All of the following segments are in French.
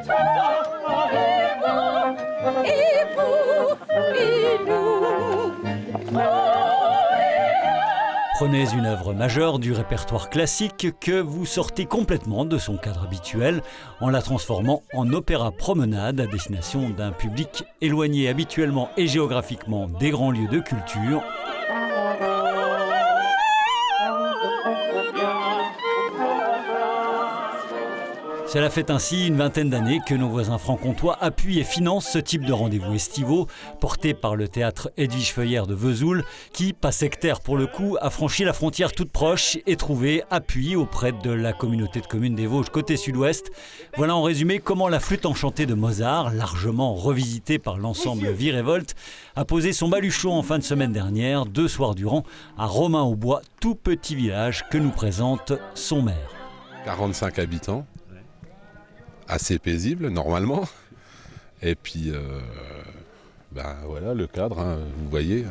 Et vous, et nous. Prenez une œuvre majeure du répertoire classique que vous sortez complètement de son cadre habituel en la transformant en opéra promenade à destination d'un public éloigné habituellement et géographiquement des grands lieux de culture. Cela fait ainsi une vingtaine d'années que nos voisins franc-comtois appuient et financent ce type de rendez-vous estivaux, porté par le théâtre Edwige Feuillère de Vesoul, qui, pas sectaire pour le coup, a franchi la frontière toute proche et trouvé appui auprès de la communauté de communes des Vosges côté sud-ouest. Voilà en résumé comment la flûte enchantée de Mozart, largement revisitée par l'ensemble Vie-Révolte, a posé son baluchon en fin de semaine dernière, 2 soirs durant, à Romain-au-Bois, tout petit village que nous présente son maire. 45 habitants. Assez paisible normalement, et puis voilà le cadre, hein, vous voyez,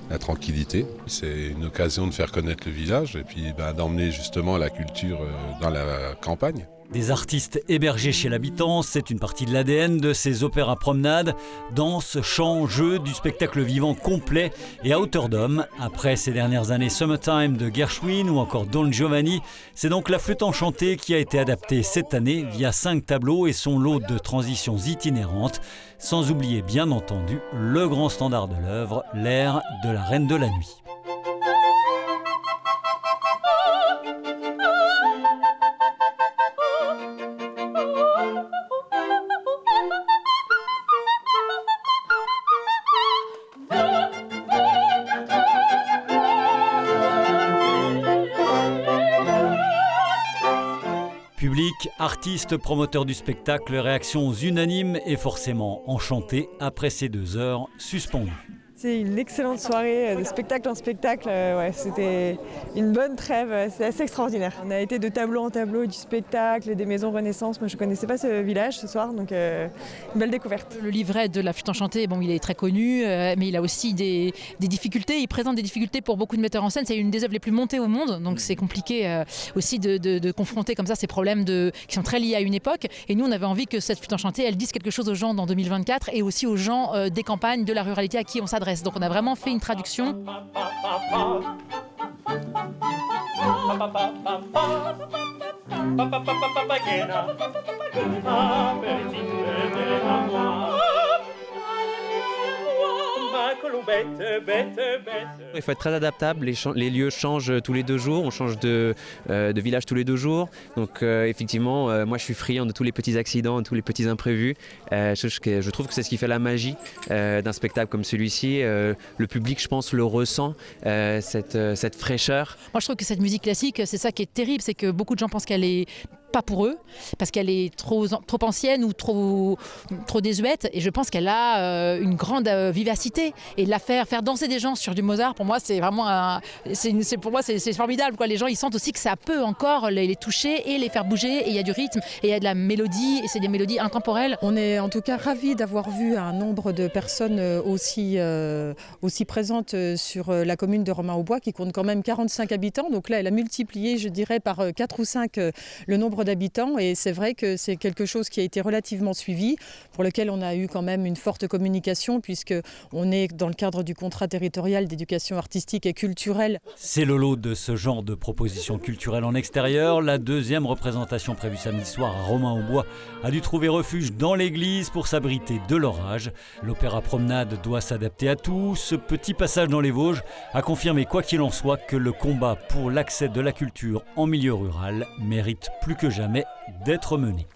la tranquillité, c'est une occasion de faire connaître le village et puis d'emmener justement la culture dans la campagne. Des artistes hébergés chez l'habitant, c'est une partie de l'ADN de ces opéras promenades, danse, chant, jeu, du spectacle vivant complet et à hauteur d'homme. Après ces dernières années Summertime de Gershwin ou encore Don Giovanni, c'est donc la flûte enchantée qui a été adaptée cette année via 5 tableaux et son lot de transitions itinérantes, sans oublier bien entendu le grand standard de l'œuvre, l'air de la Reine de la Nuit. Public, artistes, promoteurs du spectacle, réactions unanimes et forcément enchantées après ces 2 heures suspendues. C'est une excellente soirée de spectacle en spectacle, c'était une bonne trêve, c'est assez extraordinaire. On a été de tableau en tableau du spectacle et des maisons Renaissance. Moi je ne connaissais pas ce village ce soir, donc une belle découverte. Le livret de la flûte enchantée, il est très connu, mais il a aussi des difficultés, il présente des difficultés pour beaucoup de metteurs en scène. C'est une des œuvres les plus montées au monde, donc c'est compliqué aussi de confronter comme ça ces problèmes qui sont très liés à une époque. Et nous on avait envie que cette flûte enchantée, elle dise quelque chose aux gens dans 2024 et aussi aux gens des campagnes, de la ruralité à qui on s'adresse. Donc on a vraiment fait une traduction. Il faut être très adaptable, les lieux changent tous les 2 jours, on change de village tous les 2 jours. Donc effectivement, moi je suis friand de tous les petits accidents, de tous les petits imprévus. Je trouve que c'est ce qui fait la magie d'un spectacle comme celui-ci. Le public, je pense, le ressent, cette fraîcheur. Moi je trouve que cette musique classique, c'est ça qui est terrible, c'est que beaucoup de gens pensent qu'elle est pas pour eux, parce qu'elle est trop ancienne ou trop désuète, et je pense qu'elle a une grande vivacité, et de la faire danser des gens sur du Mozart, pour moi c'est vraiment pour moi c'est formidable, quoi. Les gens ils sentent aussi que ça peut encore les toucher et les faire bouger, et il y a du rythme et il y a de la mélodie, et c'est des mélodies intemporelles. On est en tout cas ravis d'avoir vu un nombre de personnes aussi présentes sur la commune de Romain-au-Bois, qui compte quand même 45 habitants, donc là elle a multiplié, je dirais, par 4 ou 5 le nombre d'habitants, et c'est vrai que c'est quelque chose qui a été relativement suivi, pour lequel on a eu quand même une forte communication, puisque on est dans le cadre du contrat territorial d'éducation artistique et culturelle. C'est le lot de ce genre de propositions culturelles en extérieur. La 2e représentation prévue samedi soir à Romain-au-Bois a dû trouver refuge dans l'église pour s'abriter de l'orage. L'opéra promenade doit s'adapter à tout. Ce petit passage dans les Vosges a confirmé, quoi qu'il en soit, que le combat pour l'accès de la culture en milieu rural mérite plus que jamais d'être mené.